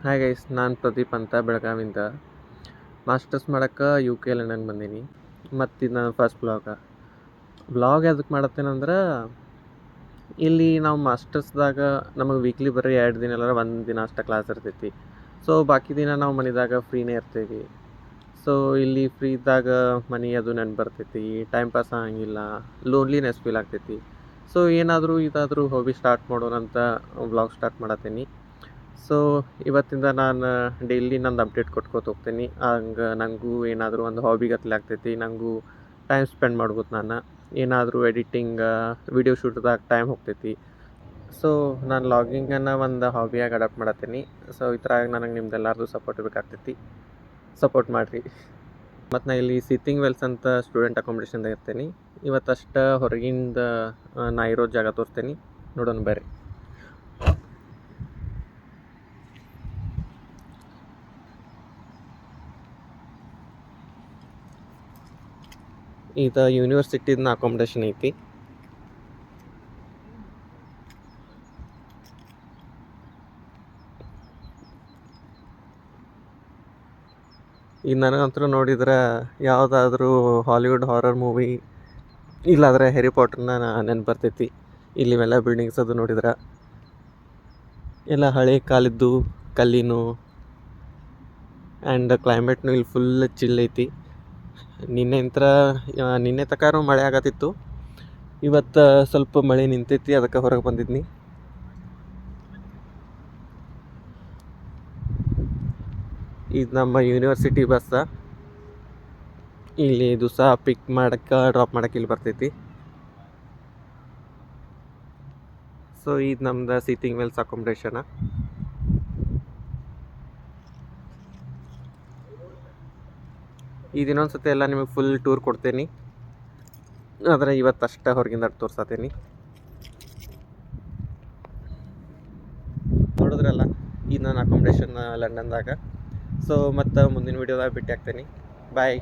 Hi guys, ನಾನು ಪ್ರದೀಪ್ ಅಂತ ಬೆಳಗಾವಿಂದ masters ಮಾಡಕ್ಕೆ ಯು ಕೆ ಲಂಡನ್ ಬಂದೀನಿ. ಮತ್ತು ಇದು ನನ್ನ ಫಸ್ಟ್ ವ್ಲಾಗ್ ಎದಕ್ಕೆ ಮಾಡತ್ತೇನಂದ್ರೆ, ಇಲ್ಲಿ ನಾವು ಮಾಸ್ಟರ್ಸ್ದಾಗ ನಮಗೆ ವೀಕ್ಲಿ ಬರೀ 2 ದಿನ ಎಲ್ಲರ 1 ದಿನ ಅಷ್ಟೇ ಕ್ಲಾಸ್ ಇರ್ತೈತಿ. ಸೊ ಬಾಕಿ ದಿನ ನಾವು ಮನೆದಾಗ ಫ್ರೀನೇ ಇರ್ತೀವಿ. ಸೊ ಇಲ್ಲಿ ಫ್ರೀ ಇದ್ದಾಗ ಮನೆ ಅದು ನೆನ್ಪು ಬರ್ತೈತಿ, ಟೈಮ್ ಪಾಸ್ ಆಗಂಗಿಲ್ಲ, ಲೋನ್ಲಿನೆಸ್ ಫೀಲ್ ಆಗ್ತೈತಿ. ಸೊ ಏನಾದರೂ ಇದಾದರೂ ಹಾಬಿ ಸ್ಟಾರ್ಟ್ ಮಾಡೋಣ ಅಂತ ವ್ಲಾಗ್ ಸ್ಟಾರ್ಟ್ ಮಾಡತ್ತೀನಿ. ಸೊ ಇವತ್ತಿಂದ ನಾನು ಡೈಲಿ ನಂದು ಅಪ್ಡೇಟ್ ಕೊಟ್ಕೋತ ಹೋಗ್ತೀನಿ. ಹಂಗೆ ನನಗೂ ಏನಾದರೂ ಒಂದು ಹಾಬಿಗತ್ಲೆ ಆಗ್ತೈತಿ, ನನಗೂ ಟೈಮ್ ಸ್ಪೆಂಡ್ ಮಾಡ್ಬೋದು. ನಾನು ಏನಾದರೂ ಎಡಿಟಿಂಗ್ ವಿಡಿಯೋ ಶೂಟ್ದಾಗ ಟೈಮ್ ಹೋಗ್ತೈತಿ. ಸೊ ನಾನು ಲಾಗಿಂಗನ್ನು ಒಂದು ಹಾಬಿಯಾಗಿ ಅಡಾಪ್ಟ್ ಮಾಡತ್ತೀನಿ. ಸೊ ಈ ಥರ ನನಗೆ ನಿಮ್ದೆಲ್ಲರದು ಸಪೋರ್ಟ್ ಬೇಕಾಗ್ತೈತಿ. ಸಪೋರ್ಟ್ ಮಾಡಿರಿ. ಮತ್ತು ನಾನು ಇಲ್ಲಿ ಸಿಟ್ಟಿಂಗ್ ವೆಲ್ಸ್ ಅಂತ ಸ್ಟೂಡೆಂಟ್ ಅಕಾಮಿಡೇಷನ್ದಾಗ ಇರ್ತೀನಿ. ಇವತ್ತಷ್ಟು ಹೊರಗಿಂದ ನಾ ಇರೋ ಜಾಗ ತೋರಿಸ್ತೀನಿ, ನೋಡೋಣ ಬರ್ರಿ. ಇದು ಯೂನಿವರ್ಸಿಟಿನ ಅಕಾಮಿಡೇಷನ್ ಐತಿ. ಈಗ ನನಗಂತೂ ನೋಡಿದ್ರೆ ಯಾವುದಾದ್ರೂ ಹಾಲಿವುಡ್ ಹಾರರ್ ಮೂವಿ ಇಲ್ಲಾಂದರೆ ಹ್ಯಾರಿ ಪಾಟರ್ನ ನೆನ್ಪು ಬರ್ತೈತಿ. ಇಲ್ಲಿವೆಲ್ಲ ಬಿಲ್ಡಿಂಗ್ಸ್ ಅದು ನೋಡಿದ್ರೆ ಎಲ್ಲ ಹಳೆ ಕಾಲದ್ದು ಕಲ್ಲಿನು. ಆ್ಯಂಡ್ ಕ್ಲೈಮೇಟ್ನು ಇಲ್ಲಿ ಫುಲ್ ಚಿಲ್ ಐತಿ. ನಿನ್ನೆ ತನಕ ಮಳೆ ಆಗತ್ತಿತ್ತು. ಇವತ್ತು ಸ್ವಲ್ಪ ಮಳೆ ನಿಂತೈತಿ, ಅದಕ್ಕೆ ಹೊರಗೆ ಬಂದಿದ್ನಿ. ಇದು ನಮ್ಮ ಯೂನಿವರ್ಸಿಟಿ ಬಸ್ಸ. ಇಲ್ಲಿ ದಿವಸ ಪಿಕ್ ಮಾಡಕ್ಕೆ ಡ್ರಾಪ್ ಮಾಡಕ್ಕೆ ಇಲ್ಲಿ ಬರ್ತೈತಿ. ಸೊ ಇದು ನಮ್ದು ಸಿಟ್ಟಿಂಗ್ ವೆಲ್ಸ್ ಅಕಾಮಿಡೇಷನ. ಈಗ ಇನ್ನೊಂದು ಸತಿ ಎಲ್ಲ ನಿಮಗೆ ಫುಲ್ ಟೂರ್ ಕೊಡ್ತೇನೆ, ಆದರೆ ಇವತ್ತಷ್ಟೇ ಹೊರಗಿಂದ ತೋರ್ಸತ್ತೀನಿ. ನೋಡಿದ್ರಲ್ಲ, ಇದು ನನ್ನ ಅಕಾಮಿಡೇಷನ್ ಲಂಡನ್ದಾಗ. ಸೊ ಮತ್ತು ಮುಂದಿನ ವೀಡಿಯೋದಾಗ ಭೇಟಿ ಆಗ್ತೇನೆ. ಬಾಯ್.